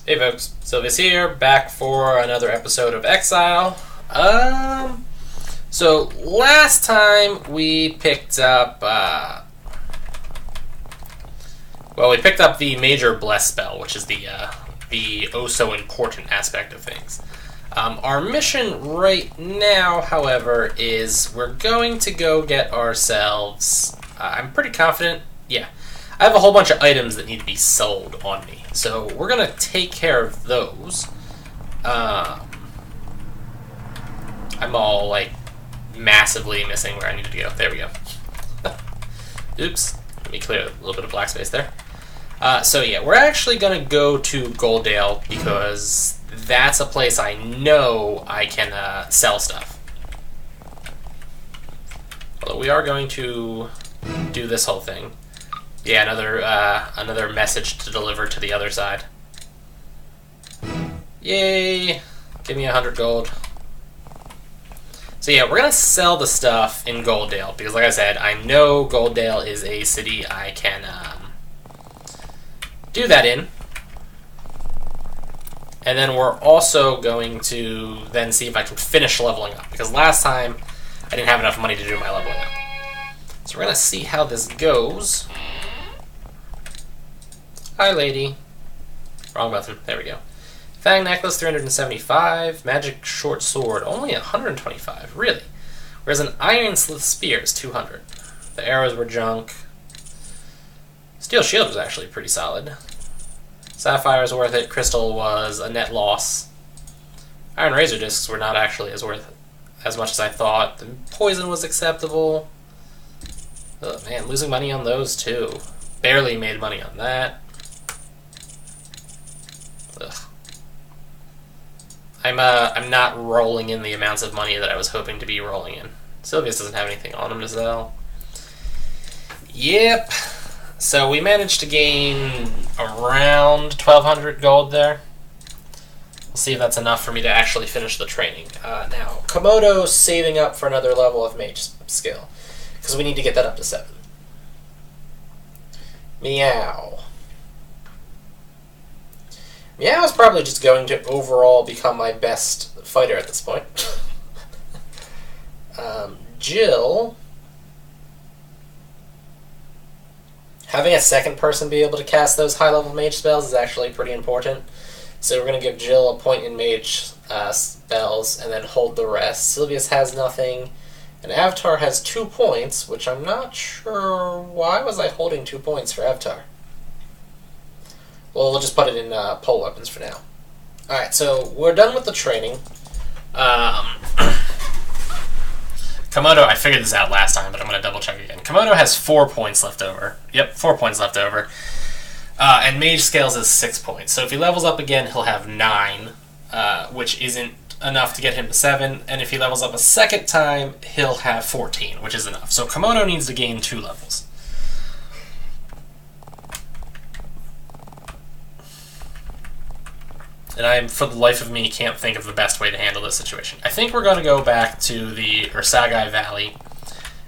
Hey folks, Sylvia's here, back for another episode of Exile. So last time we picked up, we picked up the Major Bless spell, which is the oh so important aspect of things. Our mission right now, however, is we're going to go get ourselves, I'm pretty confident, yeah, I have a whole bunch of items that need to be sold on me. So we're going to take care of those. I'm all, like, massively missing where I needed to go. There we go. Oops. Let me clear a little bit of black space there. So yeah, we're actually going to go to Golddale because that's a place I know I can sell stuff. Although we are going to do this whole thing. Yeah, another message to deliver to the other side. Yay! Give me 100 gold. So yeah, we're gonna sell the stuff in Golddale because, like I said, I know Golddale is a city I can do that in. And then we're also going to then see if I can finish leveling up because last time I didn't have enough money to do my leveling up. So we're gonna see how this goes. Hi, lady. Wrong button. There we go. Fang necklace, 375. Magic short sword, only 125. Really? Whereas an iron spear is 200. The arrows were junk. Steel shield was actually pretty solid. Sapphire is worth it. Crystal was a net loss. Iron razor discs were not actually as worth as much as I thought. The poison was acceptable. Oh man, losing money on those too. Barely made money on that. Ugh. I'm not rolling in the amounts of money that I was hoping to be rolling in. Sylvius doesn't have anything on him to sell. Yep. So we managed to gain around 1,200 gold there. We'll see if that's enough for me to actually finish the training. Now, Komodo's saving up for another level of mage skill, because we need to get that up to 7. Meow. Meow is probably just going to overall become my best fighter at this point. Jill. Having a second person be able to cast those high-level mage spells is actually pretty important. So we're going to give Jill a point in mage spells and then hold the rest. Sylvius has nothing. And Avatar has 2 points, which I'm not sure... Why was I holding 2 points for Avatar? Well, we'll just put it in pole weapons for now. Alright, so we're done with the training. Komodo, I figured this out last time, but I'm going to double check again. Komodo has 4 points left over. Yep, 4 points left over. And Mage Scales is 6 points. So if he levels up again, he'll have 9, which isn't enough to get him to 7. And if he levels up a second time, he'll have 14, which is enough. So Komodo needs to gain 2 levels. And I, for the life of me, can't think of the best way to handle this situation. I think we're going to go back to the Ursagai Valley,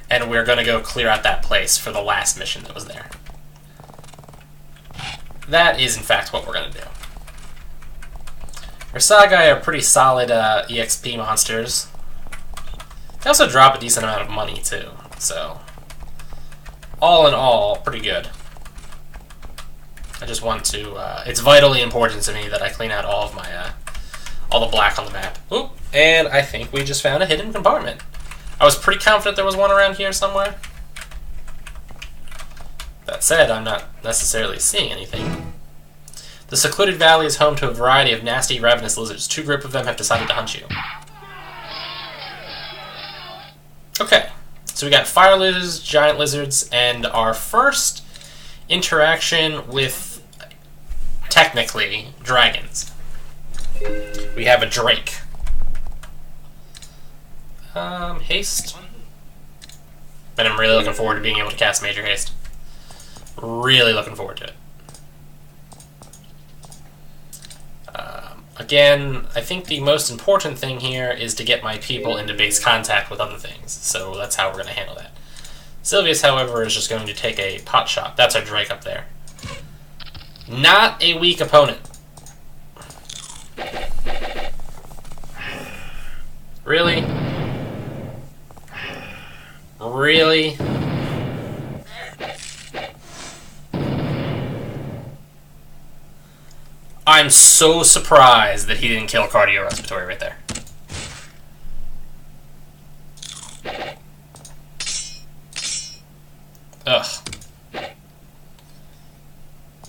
and we're going to go clear out that place for the last mission that was there. That is, in fact, what we're going to do. Ursagai are pretty solid EXP monsters. They also drop a decent amount of money, too. So, all in all, pretty good. I just want to, it's vitally important to me that I clean out all of my, all the black on the map. Oop, and I think we just found a hidden compartment. I was pretty confident there was one around here somewhere. That said, I'm not necessarily seeing anything. The secluded valley is home to a variety of nasty, ravenous lizards. 2 groups of them have decided to hunt you. Okay, so we got fire lizards, giant lizards, and our first interaction with, technically, dragons. We have a drake. Haste. And I'm really looking forward to being able to cast Major Haste. Really looking forward to it. Again, I think the most important thing here is to get my people into base contact with other things, so that's how we're going to handle that. Sylvius, however, is just going to take a pot shot. That's our Drake up there. Not a weak opponent. Really? Really? I'm so surprised that he didn't kill Cardio Respiratory right there. Ugh.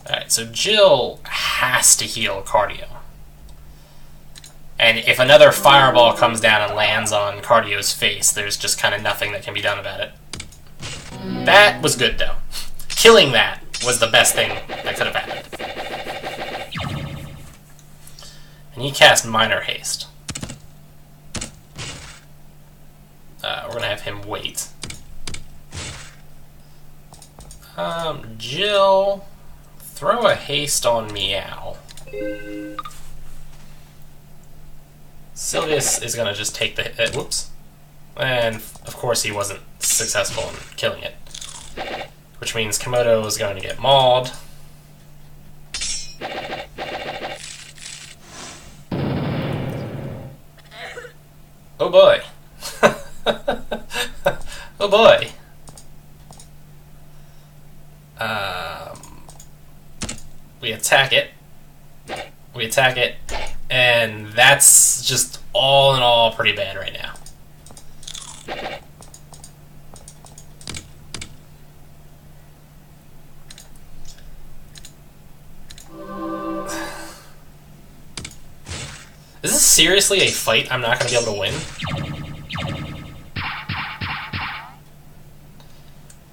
Alright, so Jill has to heal Cardio. And if another fireball comes down and lands on Cardio's face, there's just kind of nothing that can be done about it. That was good, though. Killing that was the best thing that could have happened. And he cast Minor Haste. We're going to have him wait. Jill, throw a haste on Meow. Sylvius is going to just take the hit. Whoops. And, of course, he wasn't successful in killing it. Which means Komodo is going to get mauled. Oh boy. Oh boy. We attack it. We attack it. And that's just all in all pretty bad right now. Is this seriously a fight I'm not going to be able to win?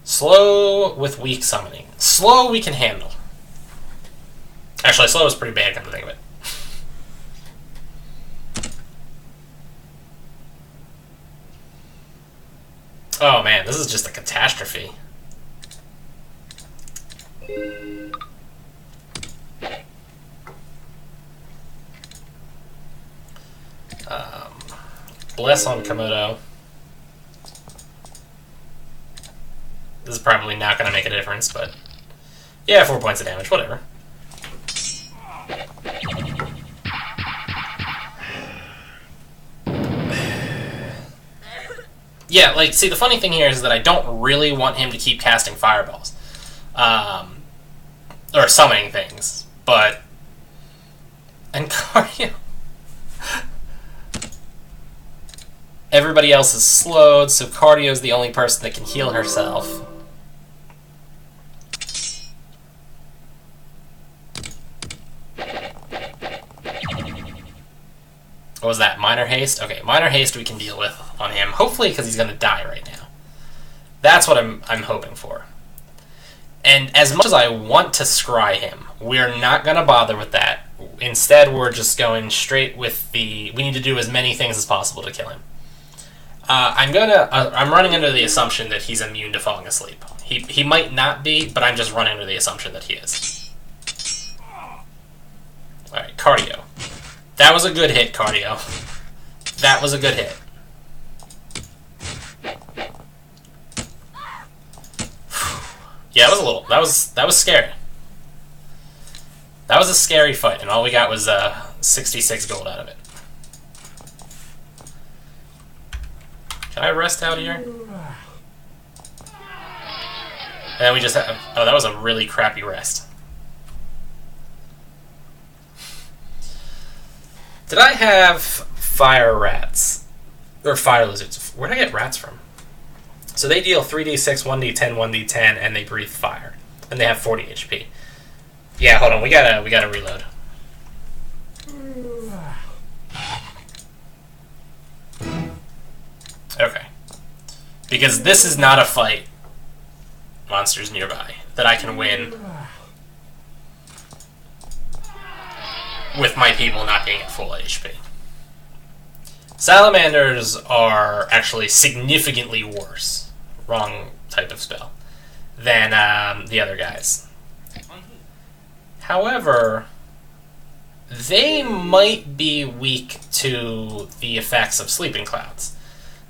Slow with weak summoning. Slow we can handle. Actually, slow is pretty bad, come to think of it. Oh man, this is just a catastrophe. Bless on Komodo. This is probably not going to make a difference, but yeah, 4 points of damage, whatever. Yeah, like, see, the funny thing here is that I don't really want him to keep casting fireballs. Or summoning things, but... And Cardio... Everybody else is slowed, so Cardio's the only person that can heal herself. What was that? Minor Haste? Okay, Minor Haste we can deal with on him. Hopefully because he's going to die right now. That's what I'm hoping for. And as much as I want to scry him, we're not going to bother with that. Instead, we're just going straight with the... We need to do as many things as possible to kill him. I'm running under the assumption that he's immune to falling asleep. He might not be, but I'm just running under the assumption that he is. Alright, Cardio. That was a good hit, Cardio. That was a good hit. Yeah, that was scary. That was a scary fight, and all we got was 66 gold out of it. Can I rest out here? And we just have... Oh, that was a really crappy rest. Did I have fire rats? Or fire lizards? Where did I get rats from? So they deal 3d6, 1d10, 1d10, and they breathe fire. And they have 40 HP. Yeah, hold on, we gotta reload. Okay. Because this is not a fight, monsters nearby, that I can win with my people not being at full HP. Salamanders are actually significantly worse, wrong type of spell, than the other guys. However, they might be weak to the effects of sleeping clouds.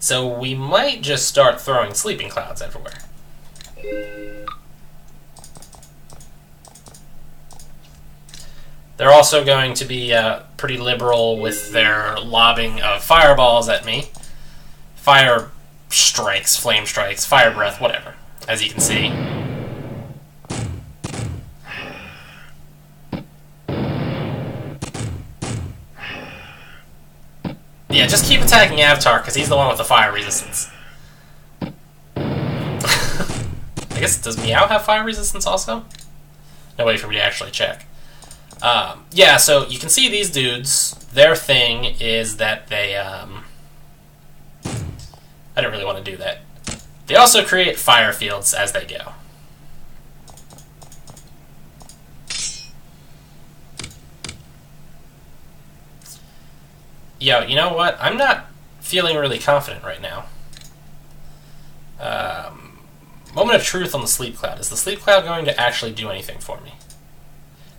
So we might just start throwing sleeping clouds everywhere. They're also going to be pretty liberal with their lobbing of fireballs at me. Fire strikes, flame strikes, fire breath, whatever, as you can see. Yeah, just keep attacking Avatar, because he's the one with the fire resistance. I guess, does Meow have fire resistance also? No way for me to actually check. Yeah, so you can see these dudes, their thing is that they, I don't really want to do that. They also create fire fields as they go. Yo, you know what? I'm not feeling really confident right now. Moment of truth on the sleep cloud. Is the sleep cloud going to actually do anything for me?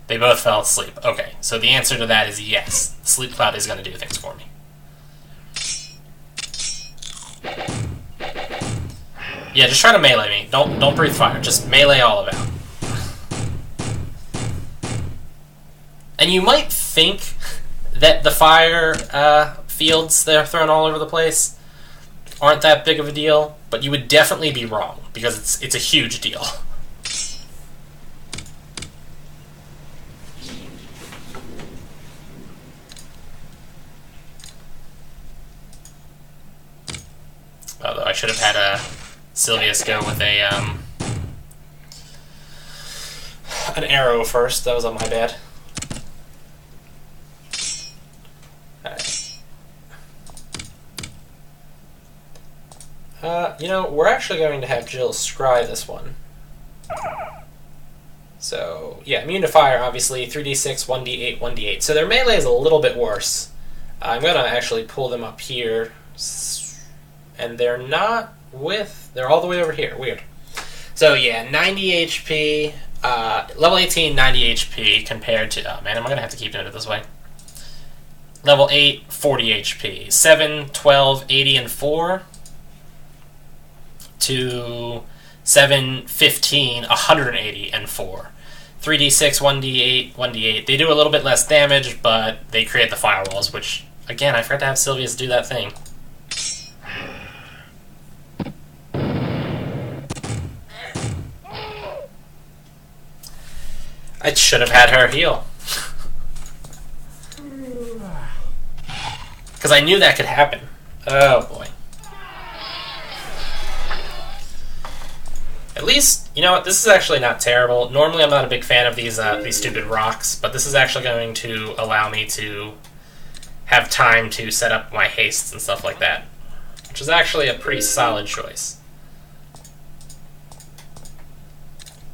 They both fell asleep. Okay, so the answer to that is yes. The sleep cloud is going to do things for me. Yeah, just try to melee me. Don't breathe fire. Just melee all about. And you might think that the fire fields that are thrown all over the place aren't that big of a deal, but you would definitely be wrong, because it's a huge deal. Although I should have had Sylvius go with an arrow first. That was on my bad. You know, we're actually going to have Jill scry this one. So, yeah, immune to fire, obviously, 3d6, 1d8, 1d8. So their melee is a little bit worse. I'm going to actually pull them up here. And they're not with... They're all the way over here. Weird. So, yeah, 90 HP. Level 18, 90 HP compared to... Oh, man, am I going to have to keep doing it this way? Level 8, 40 HP. 7, 12, 80, and 4... to 7, 15, 180, and 4. 3d6, 1d8, 1d8. They do a little bit less damage, but they create the firewalls, which, again, I forgot to have Sylvius do that thing. I should have had her heal. Because I knew that could happen. Oh, boy. At least, you know what, this is actually not terrible. Normally I'm not a big fan of these stupid rocks, but this is actually going to allow me to have time to set up my hastes and stuff like that, which is actually a pretty solid choice.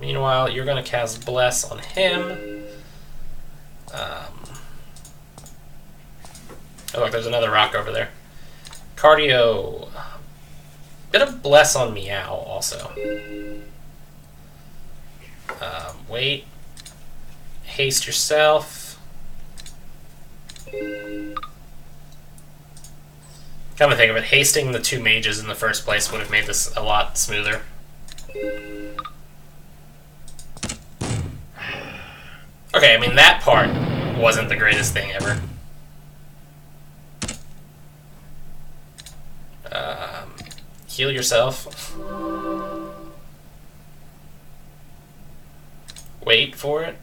Meanwhile, you're going to cast Bless on him. Oh look, there's another rock over there. Cardio. Bit of Bless on Meow also. Wait. Haste yourself. Come to think of it, hasting the two mages in the first place would have made this a lot smoother. Okay, I mean, that part wasn't the greatest thing ever. Heal yourself. Wait for it.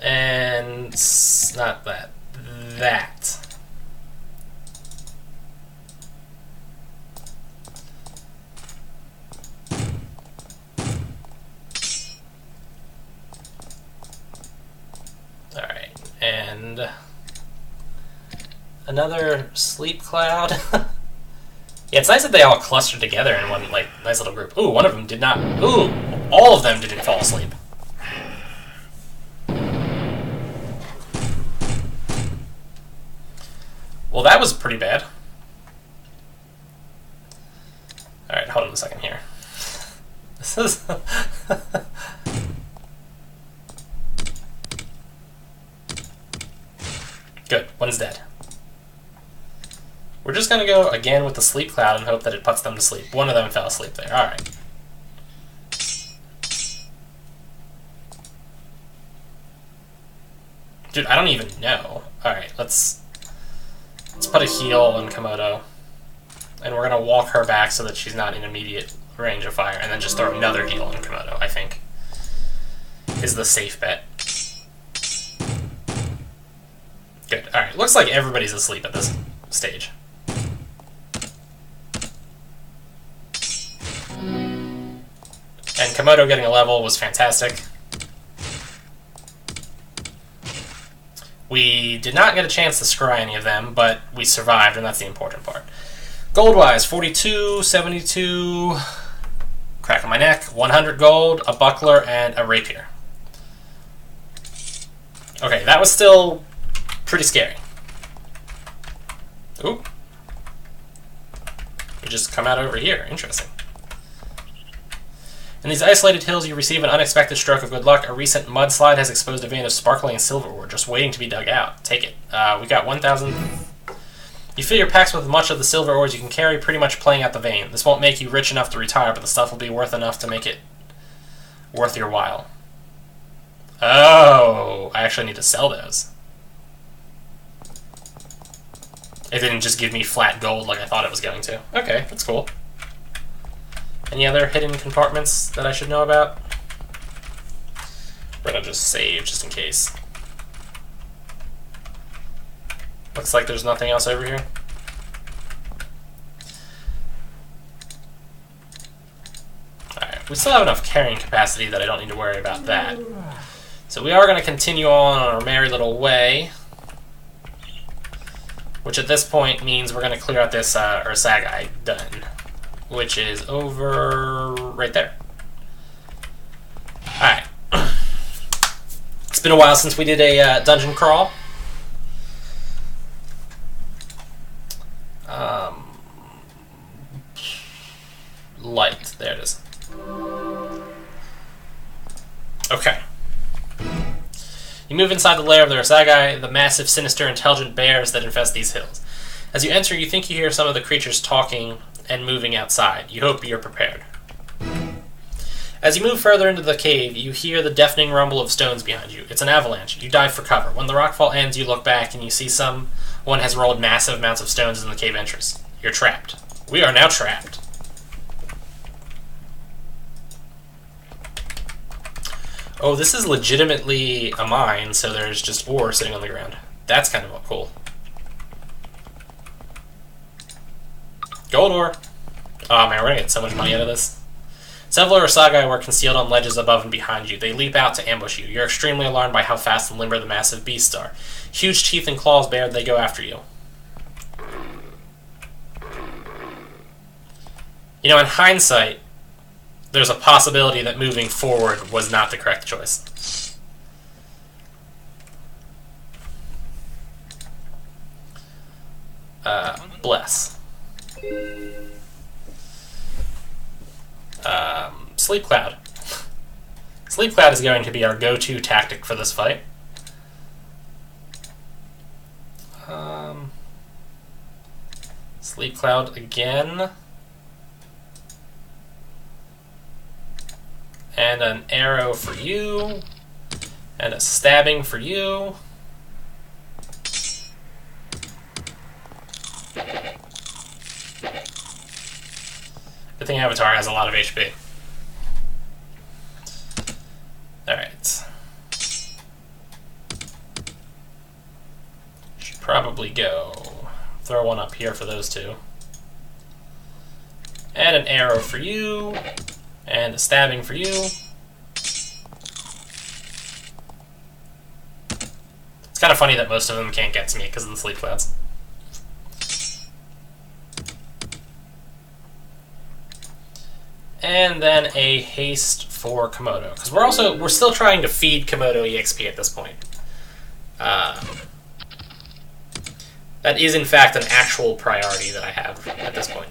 And not that. That. And another sleep cloud. Yeah, it's nice that they all clustered together in one, like, nice little group. Ooh, one of them did not. Ooh, all of them didn't fall asleep. Well, that was pretty bad. Alright, hold on a second here. This is... Good, one's dead. We're just going to go again with the Sleep Cloud and hope that it puts them to sleep. One of them fell asleep there. Alright. Dude, I don't even know. Alright, let's put a heal on Komodo. And we're going to walk her back so that she's not in immediate range of fire. And then just throw another heal on Komodo, I think. Is the safe bet. Good. Alright, looks like everybody's asleep at this stage. And Komodo getting a level was fantastic. We did not get a chance to scry any of them, but we survived, and that's the important part. Gold-wise, 42, 72, crack on my neck, 100 gold, a buckler, and a rapier. Okay, that was still pretty scary. Ooh. We just come out over here. Interesting. In these isolated hills, you receive an unexpected stroke of good luck. A recent mudslide has exposed a vein of sparkling silver ore, just waiting to be dug out. Take it. We got 1,000. You fill your packs with much of the silver ores you can carry, pretty much playing out the vein. This won't make you rich enough to retire, but the stuff will be worth enough to make it worth your while. Oh, I actually need to sell those. It didn't just give me flat gold like I thought it was going to. Okay, that's cool. Any other hidden compartments that I should know about? We're gonna just save just in case. Looks like there's nothing else over here. Alright, we still have enough carrying capacity that I don't need to worry about that. So we are going to continue on our merry little way, which at this point means we're going to clear out this Ursagai done, which is over right there. Alright. It's been a while since we did a dungeon crawl. Light. There it is. Okay. You move inside the lair of the Ursagai, the massive, sinister, intelligent bears that infest these hills. As you enter, you think you hear some of the creatures talking and moving outside. You hope you're prepared. As you move further into the cave, you hear the deafening rumble of stones behind you. It's an avalanche. You dive for cover. When the rockfall ends, you look back and you see someone has rolled massive amounts of stones in the cave entrance. You're trapped. We are now trapped. Oh, this is legitimately a mine, so there's just ore sitting on the ground. That's kind of cool. Gold ore. Oh man, we're gonna get so much money out of this. Several Ursagai were concealed on ledges above and behind you. They leap out to ambush you. You're extremely alarmed by how fast and limber the massive beasts are. Huge teeth and claws bared, they go after you. You know, in hindsight, there's a possibility that moving forward was not the correct choice. Bless. Sleep Cloud. Sleep Cloud is going to be our go-to tactic for this fight. Sleep Cloud again. And an arrow for you. And a stabbing for you. Good thing Avatar has a lot of HP. Alright. Should probably go. Throw one up here for those two. And an arrow for you. And a stabbing for you. It's kind of funny that most of them can't get to me because of the sleep clouds. And then a haste for Komodo, because we're still trying to feed Komodo EXP at this point. That is in fact an actual priority that I have at this point.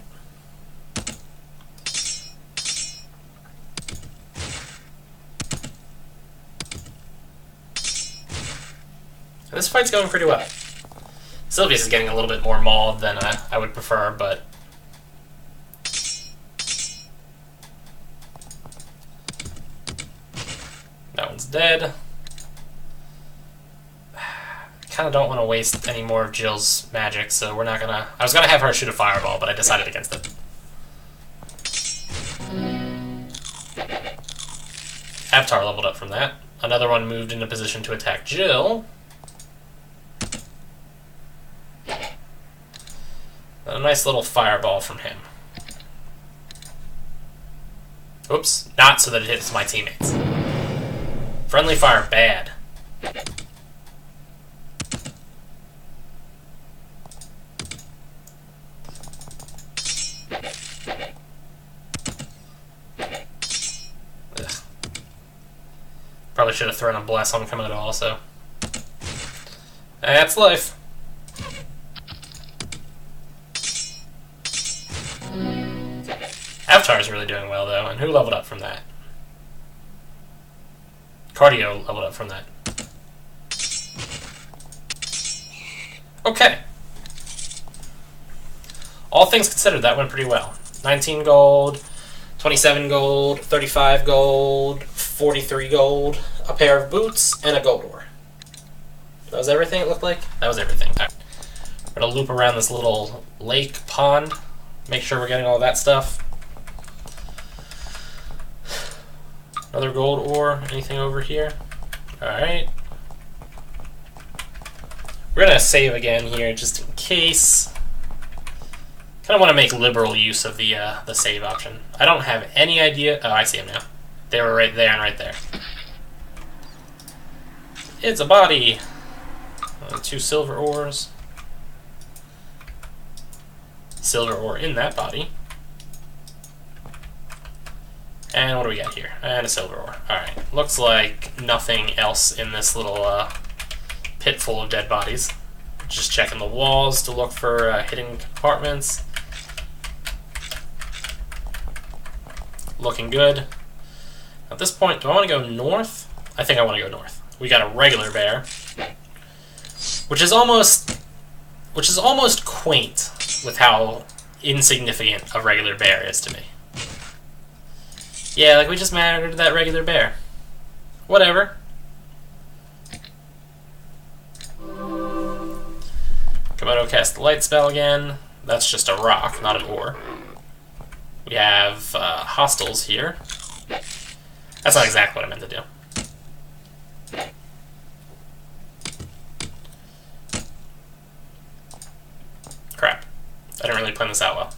And this fight's going pretty well. This Sylvius is getting a little bit more mauled than I would prefer, but... That one's dead. Kind of don't want to waste any more of Jill's magic, so we're not gonna... I was gonna have her shoot a fireball, but I decided against it. Avatar leveled up from that. Another one moved into position to attack Jill. And a nice little fireball from him. Oops, not so that it hits my teammates. Friendly fire, bad. Probably should have thrown a bless on Komodo also. That's life. Avatar's really doing well though, and who leveled up from that? Cardio leveled up from that. Okay. All things considered, that went pretty well. 19 gold, 27 gold, 35 gold, 43 gold, a pair of boots, and a gold ore. That was everything it looked like? That was everything. Right. We're going to loop around this little lake pond, make sure we're getting all that stuff. Another gold ore, anything over here? Alright. We're going to save again here just in case. Kind of want to make liberal use of the save option. I don't have any idea. Oh, I see them now. They were right there and right there. It's a body. 2 silver ores. Silver ore in that body. And what do we got here? And a silver ore. Alright. Looks like nothing else in this little pit full of dead bodies. Just checking the walls to look for hidden compartments. Looking good. At this point, do I want to go north? I think I want to go north. We got a regular bear, which is almost quaint with how insignificant a regular bear is to me. Yeah, like we just murdered that regular bear. Whatever. Komodo cast the light spell again. That's just a rock, not an ore. We have hostiles here. That's not exactly what I meant to do. Crap. I didn't really plan this out well.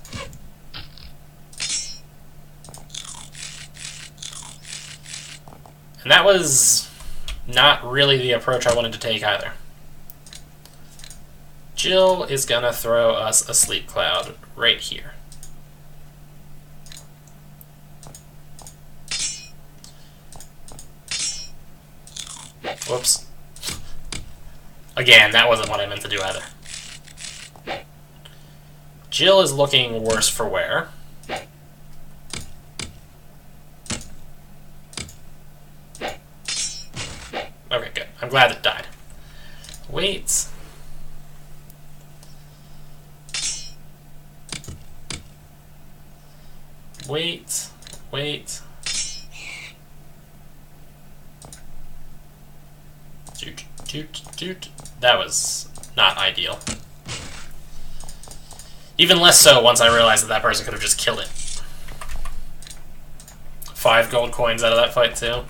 And that was not really the approach I wanted to take either. Jill is gonna throw us a sleep cloud right here. Whoops. Again, that wasn't what I meant to do either. Jill is looking worse for wear. Okay, good. I'm glad it died. Wait. Wait. Wait. Doot, doot, doot. That was not ideal. Even less so once I realized that that person could have just killed it. 5 gold coins out of that fight too.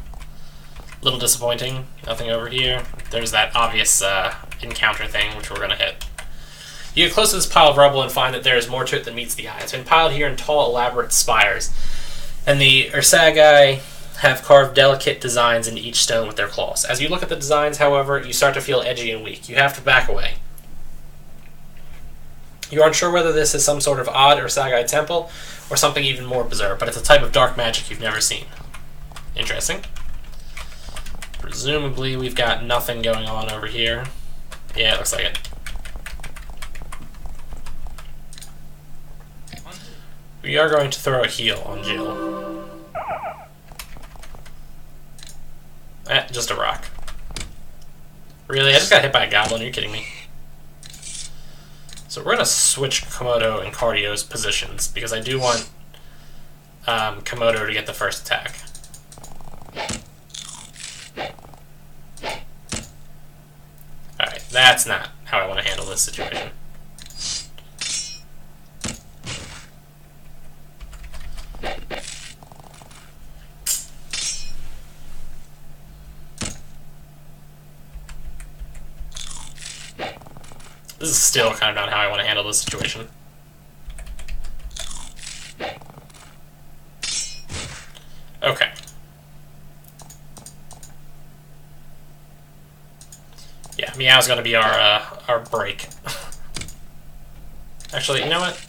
Little disappointing. Nothing over here. There's that obvious encounter thing, which we're going to hit. You get close to this pile of rubble and find that there is more to it than meets the eye. It's been piled here in tall, elaborate spires. And the Ursagai have carved delicate designs into each stone with their claws. As you look at the designs, however, you start to feel edgy and weak. You have to back away. You are unsure whether this is some sort of odd Ursagai temple or something even more bizarre, but it's a type of dark magic you've never seen. Interesting. Presumably we've got nothing going on over here. Yeah, it looks like it. We are going to throw a heal on Jill. Just a rock. Really? I just got hit by a goblin? Are you kidding me? So we're going to switch Komodo and Cardio's positions, because I do want Komodo to get the first attack. Alright, that's not how I want to handle this situation. This is still kind of not how I want to handle this situation. Okay. Yeah, Meow's going to be our break. Actually, you know what?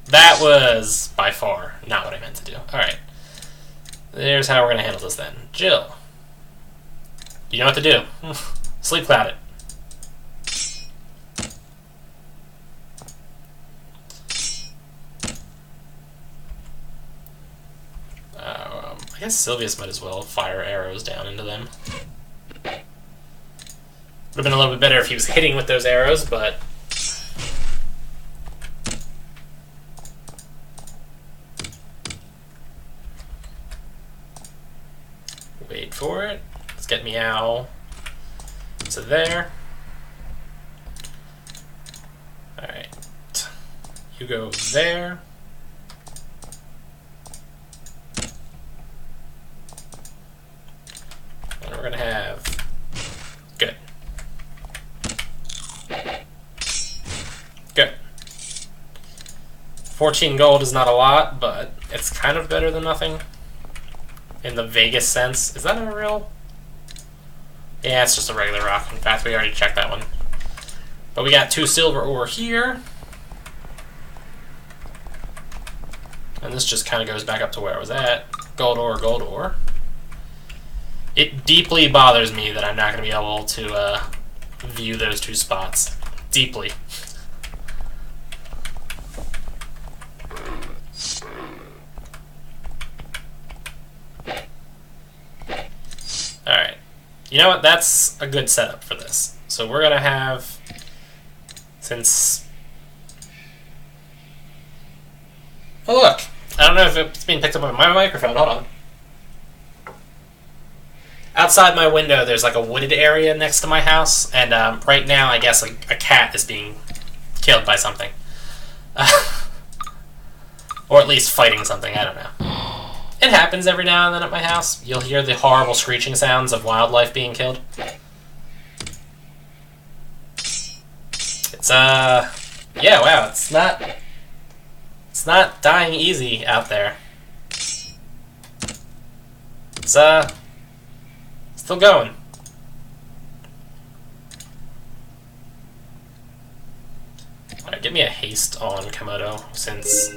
That was, by far, not what I meant to do. Alright. There's how we're going to handle this then. Jill. You know what to do. Sleep Cloud it. I guess Sylvius might as well fire arrows down into them. Would have been a little bit better if he was hitting with those arrows, but... Wait for it. Let's get Meow to there. Alright. You go there. And we're gonna have... Good. Good. 14 gold is not a lot, but it's kind of better than nothing. In the Vegas sense. Is that a real... Yeah, it's just a regular rock. In fact, we already checked that one. But we got 2 silver ore here. And this just kind of goes back up to where I was at. Gold ore, gold ore. It deeply bothers me that I'm not going to be able to view those 2 spots. Deeply. Alright. You know what? That's a good setup for this. So we're going to have... Since... Oh, look! I don't know if it's being picked up on my microphone. Hold on. Outside my window, there's like a wooded area next to my house, and right now, I guess a cat is being killed by something. Or at least fighting something, I don't know. It happens every now and then at my house. You'll hear the horrible screeching sounds of wildlife being killed. It's, yeah, wow, it's not dying easy out there. It's, still going. Alright, give me a haste on Komodo, since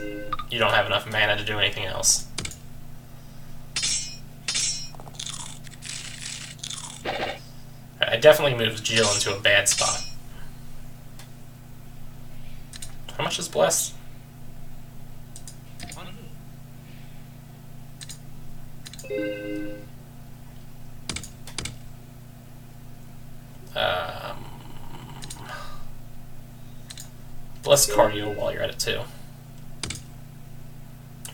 you don't have enough mana to do anything else. Alright, I definitely moved Jill into a bad spot. How much is Bless? Bless Cardio while you're at it too.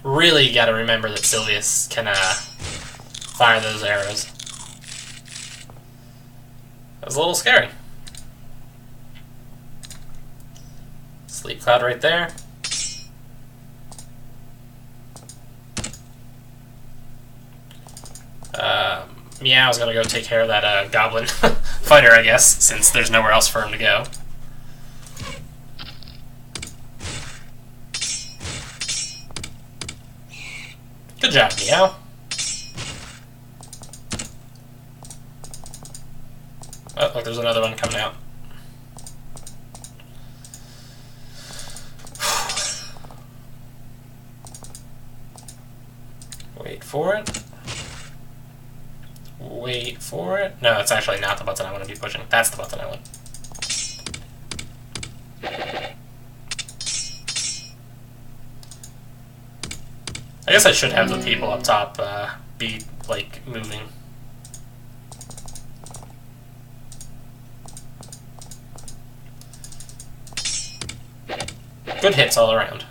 Really gotta remember that Sylvius can fire those arrows. That was a little scary. Sleep Cloud right there. Meow's gonna go take care of that goblin fighter, I guess, since there's nowhere else for him to go. Good job, Meow. Oh, look, there's another one coming out. Wait for it. Wait for it. No, it's actually not the button I want to be pushing. That's the button I want. I guess I should have the people up top be, like, moving. Good hits all around.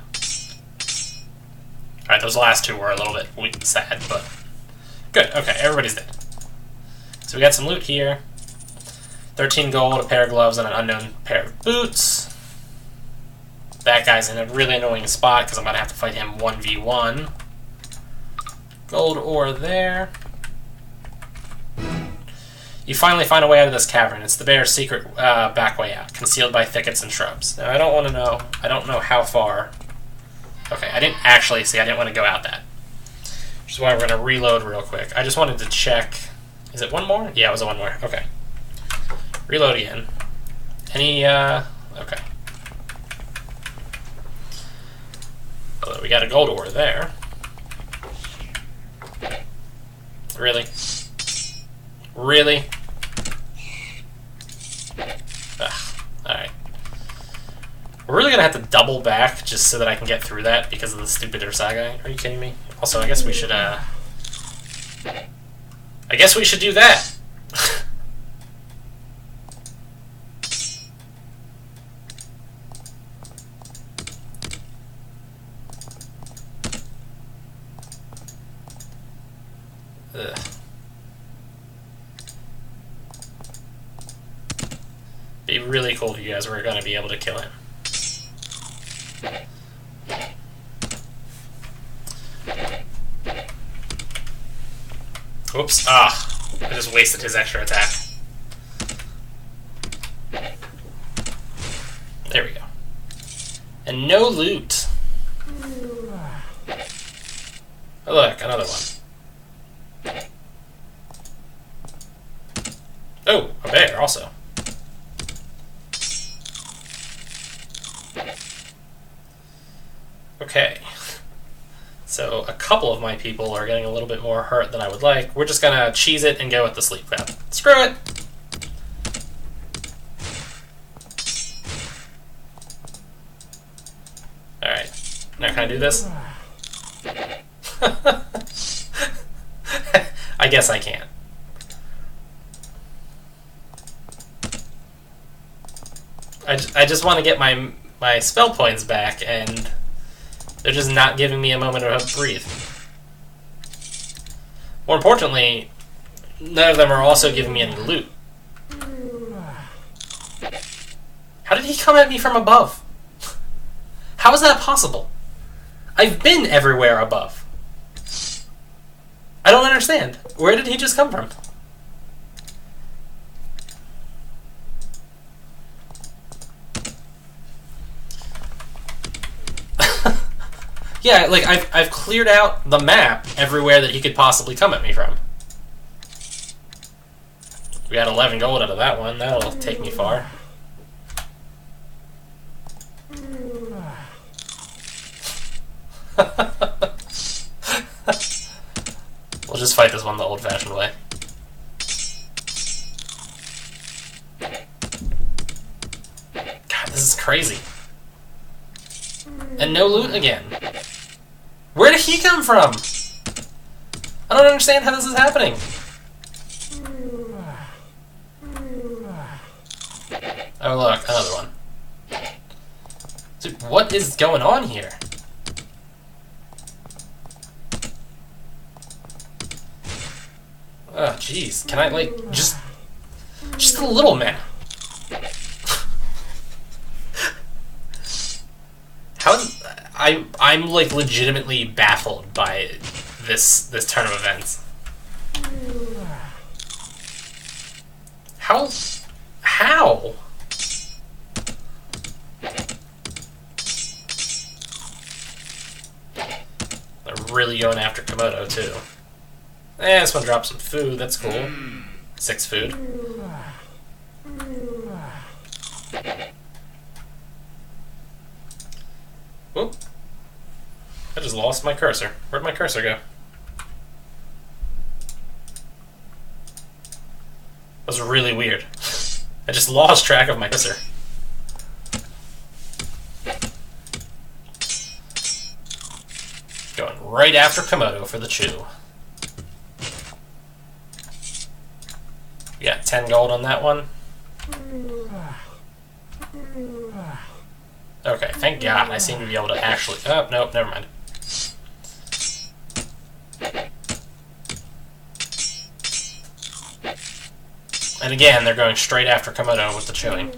Alright, those last two were a little bit sad, but good. Okay, everybody's dead. So we got some loot here. 13 gold, a pair of gloves, and an unknown pair of boots. That guy's in a really annoying spot because I'm going to have to fight him 1v1. Gold ore there. You finally find a way out of this cavern. It's the bear's secret back way out, concealed by thickets and shrubs. Now, I don't want to know. I don't know how far. Okay, I didn't actually see. I didn't want to go out that. Which is why we're going to reload real quick. I just wanted to check. Is it one more? Yeah, it was a one more. Okay. Reload again. Any, okay. Although we got a gold ore there. Really? Really? Ugh. Alright. We're really gonna have to double back just so that I can get through that because of the stupid Ursa guy. Are you kidding me? Also, I guess we should, I guess we should do that! Ugh. Be really cool if you guys were going to be able to kill him. Oops. Ah. I just wasted his extra attack. There we go. And no loot. Oh, look, another one. Oh, a bear also. Okay. So a couple of my people are getting a little bit more hurt than I would like. We're just gonna cheese it and go with the sleep cloud. Screw it! Alright. Now can I do this? I guess I can't. I just want to get my spell points back, and they're just not giving me a moment to breathe. More importantly, none of them are also giving me any loot. How did he come at me from above? How is that possible? I've been everywhere above. I don't understand. Where did he just come from? Yeah, like, I've cleared out the map everywhere that he could possibly come at me from. We got 11 gold out of that one. That'll take me far. We'll just fight this one the old-fashioned way. God, this is crazy. And no loot again. Where did he come from? I don't understand how this is happening. Oh look, another one. Dude, what is going on here? Oh jeez, can I like just a little man? I'm like legitimately baffled by this turn of events. How? They're really going after Komodo too. This one dropped some food. That's cool. 6 food. Oop. I just lost my cursor. Where'd my cursor go? That was really weird. I just lost track of my cursor. Going right after Komodo for the chew. We got 10 gold on that one. Okay, thank God. I seem to be able to actually... Oh, nope, never mind. And again, they're going straight after Komodo with the chewing.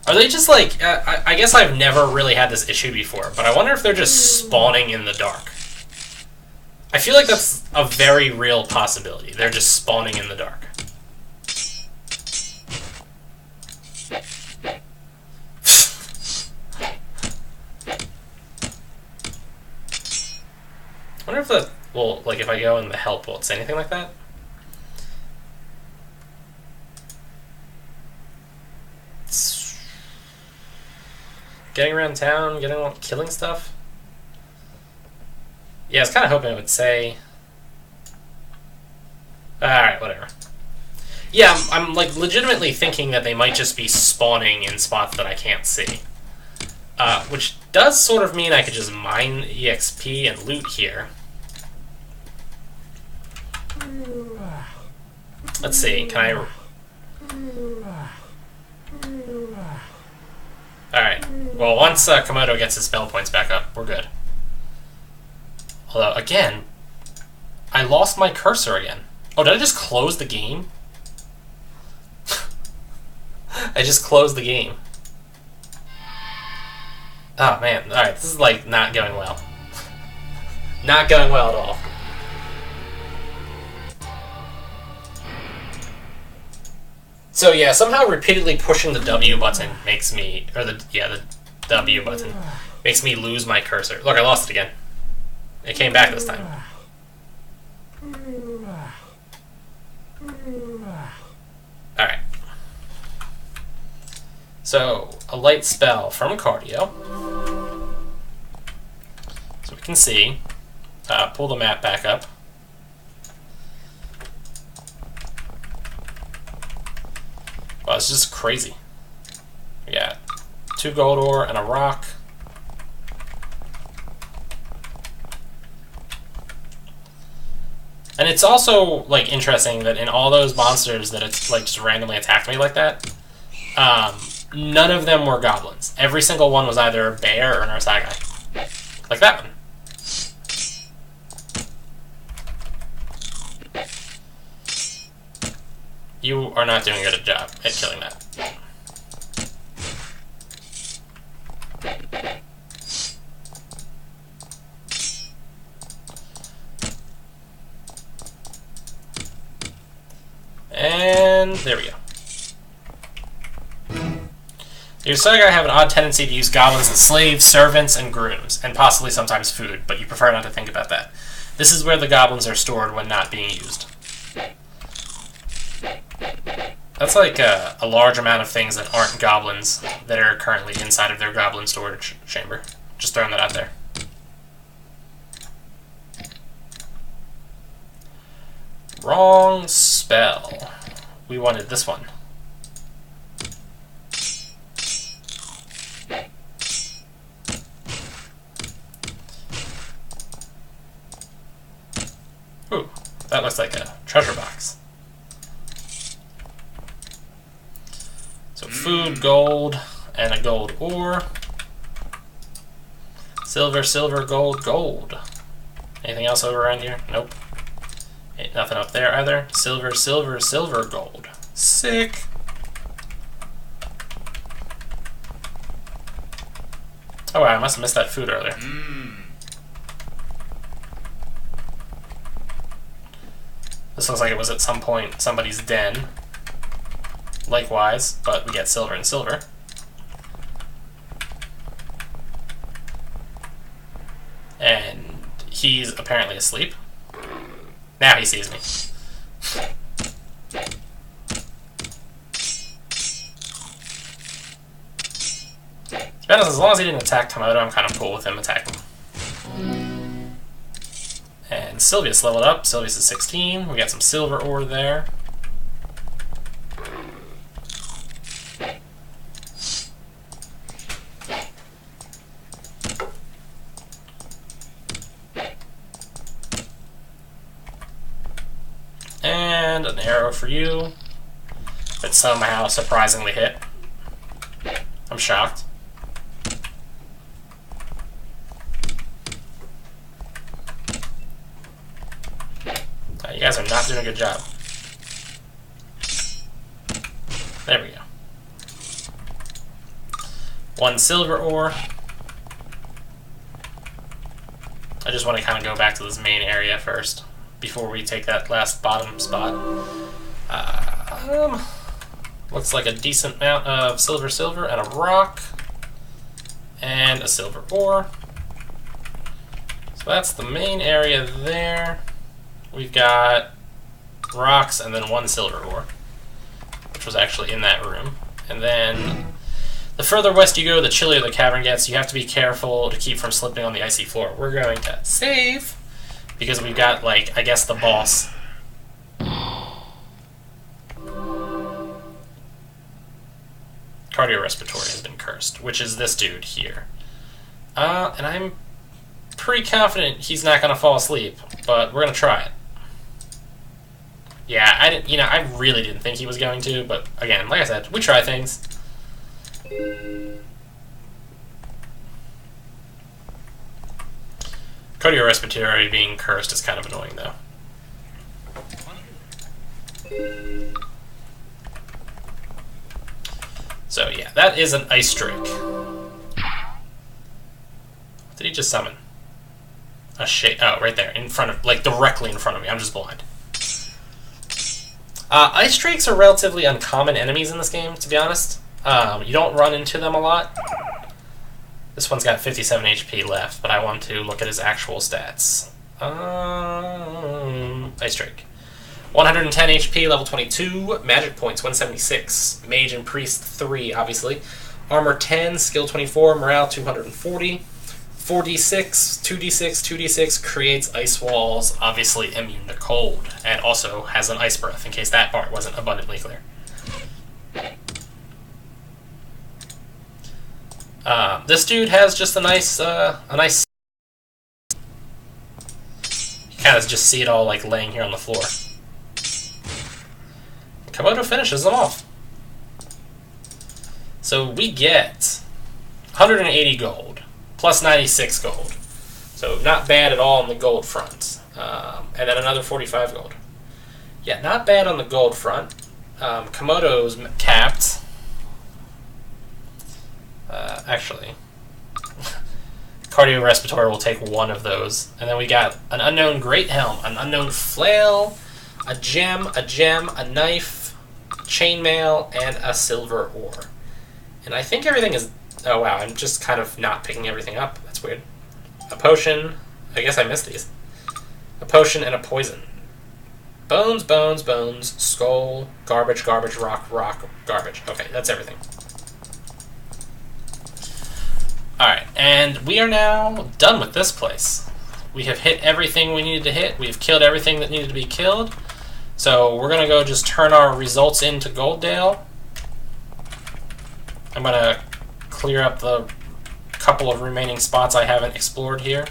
Are they just like... I guess I've never really had this issue before, but I wonder if they're just spawning in the dark. I feel like that's a very real possibility. They're just spawning in the dark. I wonder if that will, like, if I go in the help, will it say anything like that? It's getting around town, killing stuff. Yeah, I was kind of hoping it would say. Alright, whatever. Yeah, I'm like legitimately thinking that they might just be spawning in spots that I can't see. Which does sort of mean I could just mine EXP and loot here. Let's see, can I... Alright, well once Komodo gets his spell points back up, we're good. Although, again, I lost my cursor again. Oh, did I just close the game? I just closed the game. Oh man, alright, this is like not going well. Not going well at all. So yeah, somehow repeatedly pushing the W button makes me, or the W button, makes me lose my cursor. Look, I lost it again. It came back this time. Alright. So, a light spell from cardio. So we can see. Pull the map back up. Wow, it's just crazy. We got 2 gold ore and a rock. And it's also like interesting that in all those monsters that it's like just randomly attacked me like that, none of them were goblins. Every single one was either a bear or an Ursagai. Like that one. You are not doing a good job at killing that. And there we go. The Ursagai have an odd tendency to use goblins as slaves, servants, and grooms, and possibly sometimes food, but you prefer not to think about that. This is where the goblins are stored when not being used. That's like a large amount of things that aren't goblins that are currently inside of their goblin storage chamber. Just throwing that out there. Wrong spell. We wanted this one. Ooh, that looks like a treasure box. So food, gold, and a gold ore. Silver, silver, gold, gold. Anything else over around here? Nope. Ain't nothing up there either. Silver, silver, silver, gold. Sick. Oh wow, I must have missed that food earlier. This looks like it was at some point somebody's den. Likewise, but we get silver and silver. And he's apparently asleep. Now he sees me. To be honest, as long as he didn't attack Komodo, I'm kind of cool with him attacking. And Sylvius leveled up. Sylvius is 16. We got some silver ore there. And an arrow for you. that somehow surprisingly hit. I'm shocked. You guys are not doing a good job. There we go. 1 silver ore. I just want to kind of go back to this main area first before we take that last bottom spot. Looks like a decent amount of silver, and a rock, and a silver ore. So that's the main area there. We've got rocks and then 1 silver ore, which was actually in that room. And then the further west you go, the chillier the cavern gets. You have to be careful to keep from slipping on the icy floor. We're going to save because we've got, like, I guess the boss. Cardiorespiratory has been cursed, which is this dude here. And I'm pretty confident he's not going to fall asleep, but we're going to try it. Yeah, I really didn't think he was going to, but again, like I said, we try things. Cardiorespiratory being cursed is kind of annoying, though. So yeah, that is an ice drake. What did he just summon? A shade. Oh, right there, in front of, like directly in front of me. I'm just blind. Ice drakes are relatively uncommon enemies in this game, to be honest. You don't run into them a lot. This one's got 57 HP left, but I want to look at his actual stats. Ice drake. 110 HP, level 22. Magic points, 176. Mage and Priest, 3, obviously. Armor 10, skill 24, morale 240. 4d6, 2d6, 2d6, creates ice walls, obviously immune to cold, and also has an ice breath, in case that part wasn't abundantly clear. This dude has just a nice. You kind of just see it all like laying here on the floor. Komodo finishes them off. So we get 180 gold, plus 96 gold. So not bad at all on the gold front. And then another 45 gold. Yeah, not bad on the gold front. Komodo's capped. Actually, cardiorespiratory will take 1 of those. And then we got an unknown great helm, an unknown flail, a gem, a knife, chainmail, and a silver ore. And I think everything is... Oh wow, I'm just kind of not picking everything up. That's weird. A potion. I guess I missed these. A potion and a poison. Bones, bones, bones. Skull. Garbage, garbage, rock, rock, garbage. Okay, that's everything. Alright, and we are now done with this place. We have hit everything we needed to hit. We've killed everything that needed to be killed. So we're going to go just turn our results into Golddale. I'm going to clear up the couple of remaining spots I haven't explored here.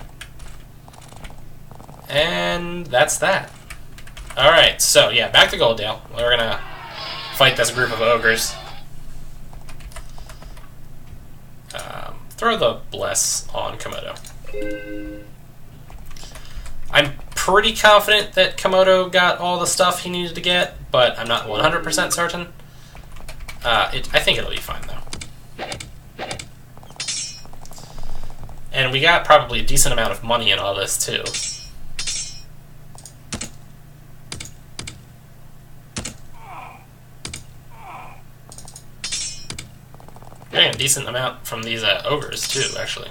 And that's that. Alright, so yeah, back to Golddale. We're going to fight this group of ogres. Throw the Bless on Komodo. I'm pretty confident that Komodo got all the stuff he needed to get, but I'm not 100% certain. I think it'll be fine, though. And we got probably a decent amount of money in all this, too. Getting a decent amount from these ogres, too, actually.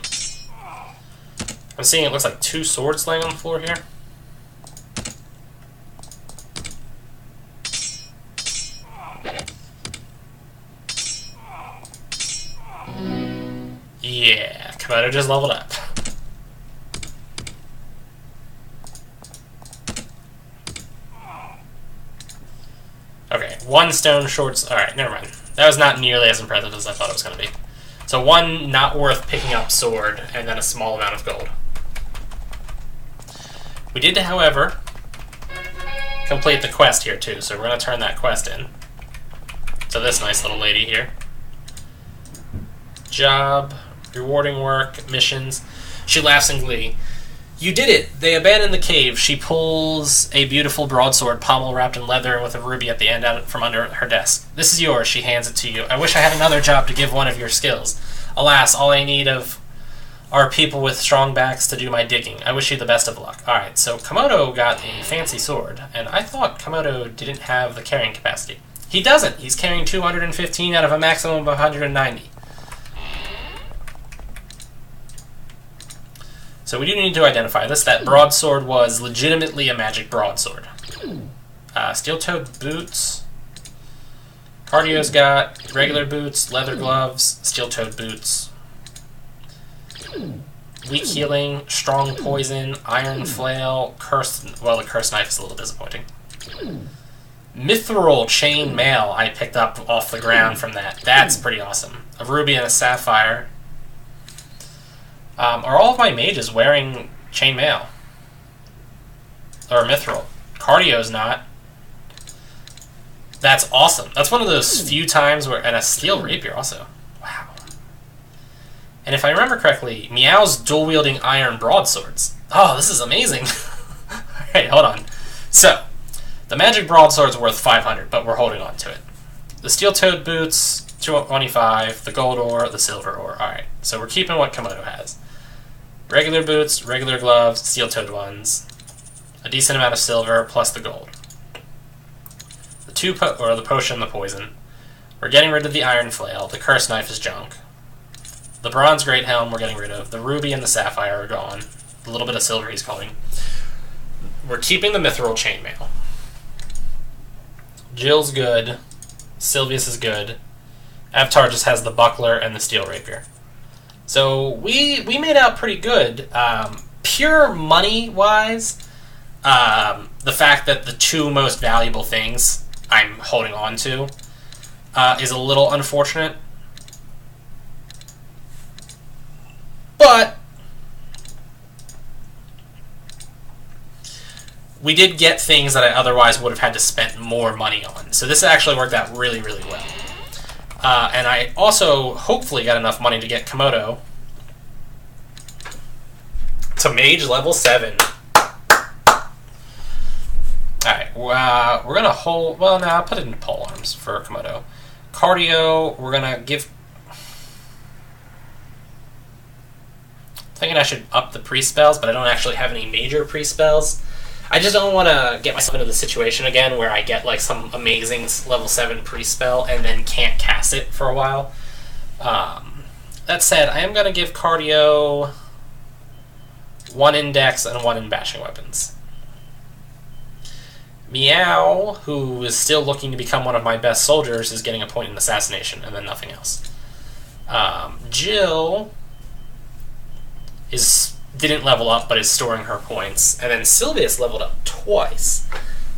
I'm seeing it looks like 2 swords laying on the floor here. Yeah, Komodo just leveled up. Okay, 1 stone short... Alright, never mind. That was not nearly as impressive as I thought it was going to be. So 1 not worth picking up sword, and then a small amount of gold. We did, however, complete the quest here too, so we're going to turn that quest in. to this nice little lady here. Job, rewarding work, missions. She laughs in glee. You did it! They abandon the cave. She pulls a beautiful broadsword, pommel wrapped in leather and with a ruby at the end out from under her desk. This is yours. She hands it to you. I wish I had another job to give one of your skills. Alas, all I need are people with strong backs to do my digging. I wish you the best of luck. Alright, so Komodo got a fancy sword, and I thought Komodo didn't have the carrying capacity. He doesn't. He's carrying 215 out of a maximum of 190. So we do need to identify this. That broadsword was legitimately a magic broadsword. Steel-toed boots. Cardio's got regular boots, leather gloves, steel-toed boots. Weak healing, strong poison, iron flail, cursed... Well, the cursed knife is a little disappointing. Mithril chain mail I picked up off the ground from that. That's pretty awesome. A ruby and a sapphire. Are all of my mages wearing chain mail? Or mithril? Cardio's not. That's awesome. That's one of those few times where... And a steel rapier also. Wow. And if I remember correctly, Meow's dual-wielding iron broadswords. Oh, this is amazing. Alright, hold on. So, the magic broadsword's worth 500, but we're holding on to it. The steel-toed boots, 225, the gold ore, the silver ore. Alright, so we're keeping what Komodo has. Regular boots, regular gloves, steel-toed ones, a decent amount of silver, plus the gold. The potion, the poison. We're getting rid of the iron flail. The cursed knife is junk. The bronze great helm we're getting rid of. The ruby and the sapphire are gone. A little bit of silver he's calling. We're keeping the mithril chainmail. Jill's good. Sylvius is good. Avatar just has the buckler and the steel rapier. So we made out pretty good. Pure money-wise, the fact that the two most valuable things I'm holding on to is a little unfortunate. But we did get things that I otherwise would have had to spend more money on. So this actually worked out really, really well. And I also hopefully got enough money to get Komodo to mage level 7. Alright, we're going to hold... Well, no, I'll put it in pole arms for Komodo. Cardio, we're going to give... Thinking I should up the pre-spells, but I don't actually have any major pre-spells. I just don't want to get myself into the situation again where I get like some amazing level 7 pre-spell and then can't cast it for a while. That said, I am going to give Cardio 1 in Dex and 1 in Bashing Weapons. Meow, who is still looking to become one of my best soldiers, is getting a point in Assassination and then nothing else. Jill didn't level up, but is storing her points. And then Sylvius leveled up twice.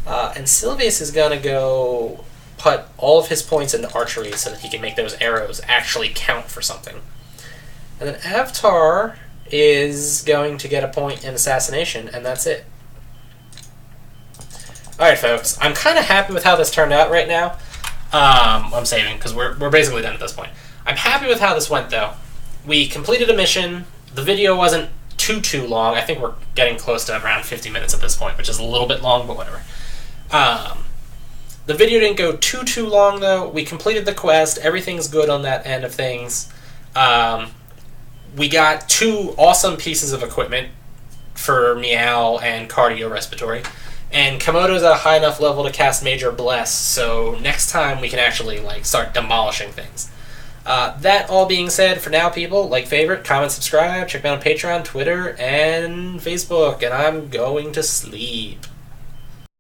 And Sylvius is going to go put all of his points into archery so that he can make those arrows actually count for something. And then Avatar is going to get a point in Assassination, and that's it. Alright, folks. I'm kind of happy with how this turned out right now. I'm saving, because we're basically done at this point. I'm happy with how this went, though. We completed a mission. The video wasn't too long. I think we're getting close to around 50 minutes at this point, which is a little bit long, but whatever. The video didn't go too long, though. We completed the quest. Everything's good on that end of things. We got 2 awesome pieces of equipment for Meow and Cardio Respiratory. And Komodo's at a high enough level to cast Major Bless, so next time we can actually start demolishing things. That all being said, for now, people, like, favorite, comment, subscribe, check me out on Patreon, Twitter, and Facebook, and I'm going to sleep.